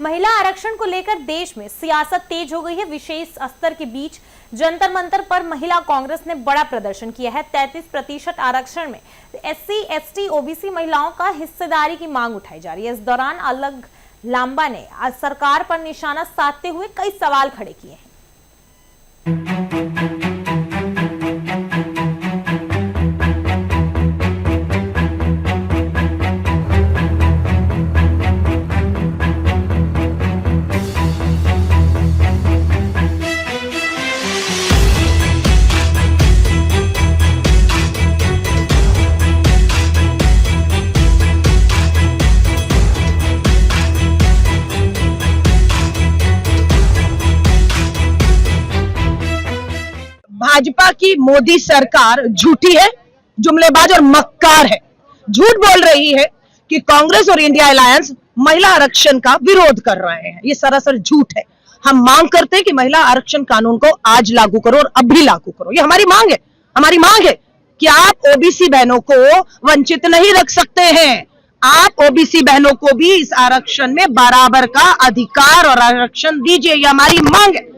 महिला आरक्षण को लेकर देश में सियासत तेज हो गई है। विशेष स्तर के बीच जंतर मंतर पर महिला कांग्रेस ने बड़ा प्रदर्शन किया है। 33% आरक्षण में SC, ST, OBC महिलाओं का हिस्सेदारी की मांग उठाई जा रही है। इस दौरान अलग लांबा ने आज सरकार पर निशाना साधते हुए कई सवाल खड़े किए हैं। भाजपा की मोदी सरकार झूठी है, जुमलेबाज और मक्कार है। झूठ बोल रही है कि कांग्रेस और इंडिया अलायंस महिला आरक्षण का विरोध कर रहे हैं। ये सरासर झूठ है। हम मांग करते हैं कि महिला आरक्षण कानून को आज लागू करो और अब भी लागू करो। ये हमारी मांग है। हमारी मांग है कि आप ओबीसी बहनों को वंचित नहीं रख सकते हैं। आप ओबीसी बहनों को भी इस आरक्षण में बराबर का अधिकार और आरक्षण दीजिए। ये हमारी मांग है।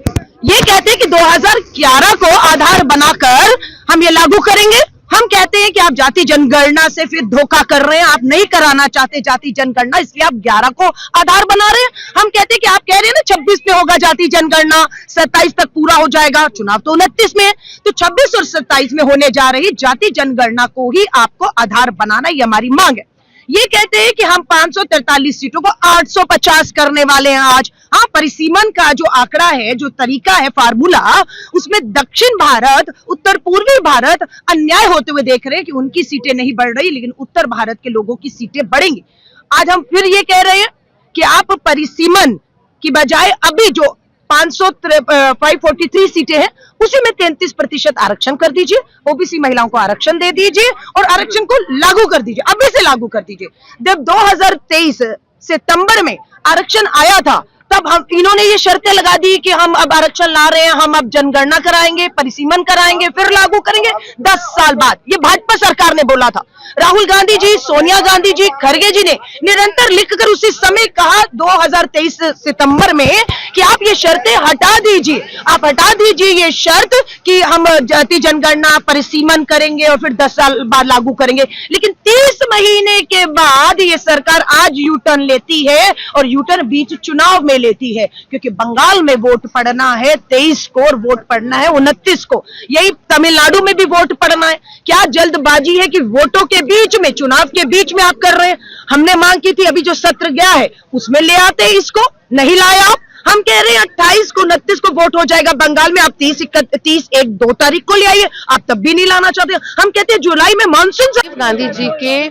ये कहते हैं कि 2011 को आधार बनाकर हम ये लागू करेंगे। हम कहते हैं कि आप जाति जनगणना से फिर धोखा कर रहे हैं। आप नहीं कराना चाहते जाति जनगणना, इसलिए आप 11 को आधार बना रहे हैं। हम कहते हैं कि आप कह रहे हैं ना 26 में होगा जाति जनगणना, 27 तक पूरा हो जाएगा। चुनाव तो 29 में है, तो 26 और 27 में होने जा रही जाति जनगणना को ही आपको आधार बनाना, ये हमारी मांग है। ये कहते हैं कि हम 543 सीटों को 850 करने वाले हैं आज। हाँ, परिसीमन का जो आंकड़ा है, जो तरीका है, फार्मूला, उसमें दक्षिण भारत, उत्तर पूर्वी भारत अन्याय होते हुए देख रहे हैं कि उनकी सीटें नहीं बढ़ रही, लेकिन उत्तर भारत के लोगों की सीटें बढ़ेंगी। आज हम फिर ये कह रहे हैं कि आप परिसीमन की बजाय अभी जो 543 सीटें हैं उसी में 33% आरक्षण कर दीजिए। ओबीसी महिलाओं को आरक्षण दे दीजिए और आरक्षण को लागू कर दीजिए, अभी से लागू कर दीजिए। जब 2023 सितंबर में आरक्षण आया था तब हम इन्होंने ये शर्तें लगा दी कि हम अब आरक्षण ला रहे हैं, हम अब जनगणना कराएंगे, परिसीमन कराएंगे, फिर लागू करेंगे 10 साल बाद। ये भाजपा सरकार ने बोला था। राहुल गांधी जी, सोनिया गांधी जी, खड़गे जी ने निरंतर लिखकर उसी समय कहा 2023 सितंबर में कि आप ये शर्तें हटा दीजिए। आप हटा दीजिए ये शर्त कि हम जाति जनगणना, परिसीमन करेंगे और फिर 10 साल बाद लागू करेंगे। लेकिन 30 महीने के बाद ये सरकार आज यू टर्न लेती है और यू टर्न बीच चुनाव में लेती है, क्योंकि बंगाल में वोट पड़ना है 23 को और वोट पड़ना है 29 को। यही तमिलनाडु में भी वोट पड़ना है। क्या जल्दबाजी है कि वोटों के बीच में, चुनाव के बीच में आप कर रहे हैं? हमने मांग की थी अभी जो सत्र गया है उसमें ले आते, इसको नहीं लाया आप। हम कह रहे हैं 28 को 29 को वोट हो जाएगा बंगाल में, आप 30-1-2 तारीख को ले आइए। आप तब भी नहीं लाना चाहते। हम कहते हैं जुलाई में मानसून। गांधी जी के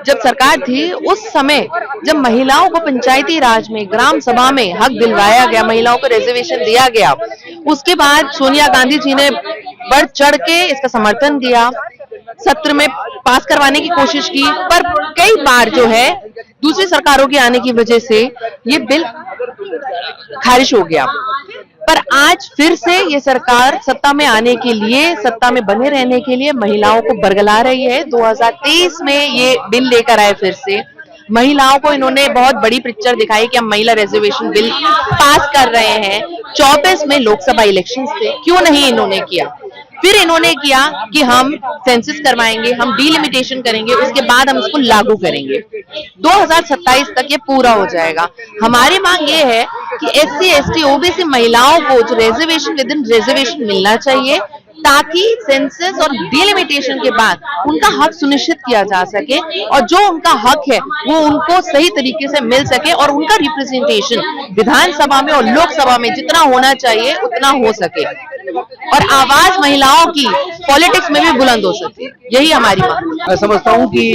जब सरकार थी उस समय जब महिलाओं को पंचायती राज में, ग्राम सभा में हक दिलवाया गया, महिलाओं को रिजर्वेशन दिया गया, उसके बाद सोनिया गांधी जी ने बढ़ चढ़ के इसका समर्थन दिया, सत्र में पास करवाने की कोशिश की, पर कई बार जो है दूसरी सरकारों के आने की वजह से ये बिल खारिज हो गया। पर आज फिर से ये सरकार सत्ता में आने के लिए, सत्ता में बने रहने के लिए महिलाओं को बरगला रही है। 2023 में ये बिल लेकर आए फिर से। महिलाओं को इन्होंने बहुत बड़ी पिक्चर दिखाई कि हम महिला रिजर्वेशन बिल पास कर रहे हैं। 24 में लोकसभा इलेक्शंस थे, क्यों नहीं इन्होंने किया? फिर इन्होंने किया कि हम सेंसस करवाएंगे, हम डिलिमिटेशन करेंगे, उसके बाद हम इसको लागू करेंगे। 2027 तक ये पूरा हो जाएगा। हमारी मांग ये है कि SC, ST, OBC महिलाओं को जो रिजर्वेशन विद इन रिजर्वेशन मिलना चाहिए, ताकि सेंसस और डिलिमिटेशन के बाद उनका हक सुनिश्चित किया जा सके और जो उनका हक है वो उनको सही तरीके से मिल सके और उनका रिप्रेजेंटेशन विधानसभा में और लोकसभा में जितना होना चाहिए उतना हो सके और आवाज महिलाओं की पॉलिटिक्स में भी बुलंद हो सके। यही हमारी मांग। मैं समझता हूँ कि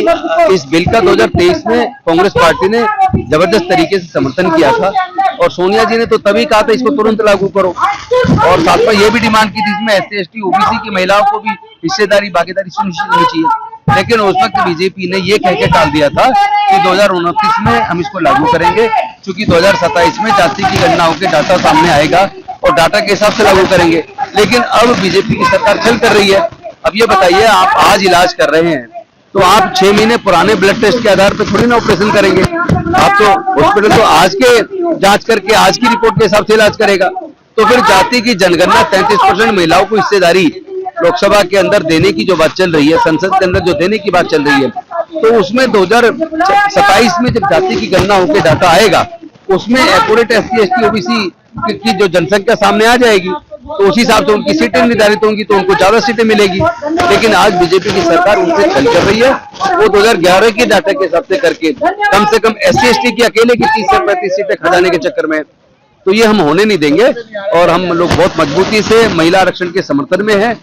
इस बिल का 2023 में कांग्रेस पार्टी ने जबरदस्त तरीके से समर्थन किया था और सोनिया जी ने तो तभी कहा था इसको तुरंत लागू करो, और साथ में ये भी डिमांड की थी इसमें SC, ST, OBC की महिलाओं को भी हिस्सेदारी, भागीदारी सुनिश्चित होनी चाहिए। लेकिन उस वक्त बीजेपी ने ये कह के टाल दिया था कि 2029 में हम इसको लागू करेंगे, क्योंकि 2027 में जाति की गणना होकर डाटा सामने आएगा और डाटा के हिसाब से लागू करेंगे। लेकिन अब बीजेपी की सरकार छल कर रही है। अब ये बताइए, आप आज इलाज कर रहे हैं तो आप 6 महीने पुराने ब्लड टेस्ट के आधार पर थोड़ी ना ऑपरेशन करेंगे। आप तो हॉस्पिटल तो आज के जांच करके आज की रिपोर्ट के हिसाब से इलाज करेगा। तो फिर जाति की जनगणना 33% महिलाओं को हिस्सेदारी लोकसभा के अंदर देने की जो बात चल रही है, संसद के अंदर जो देने की बात चल रही है, तो उसमें 2027 में जब जाति की गणना होकर डाटा आएगा, उसमें एक्यूरेट SC ST OBC की जो जनसंख्या सामने आ जाएगी, तो उसी हिसाब से उनकी सीटें निर्धारित होंगी, तो उनको ज्यादा सीटें मिलेगी। लेकिन आज बीजेपी की सरकार उनसे छल कर रही है। वो 2011 के डाटा के हिसाब से करके कम से कम SC ST की अकेले की 30 से 35 सीटें खजाने के चक्कर में, तो ये हम होने नहीं देंगे। और हम लोग बहुत मजबूती से महिला आरक्षण के समर्थन में हैं।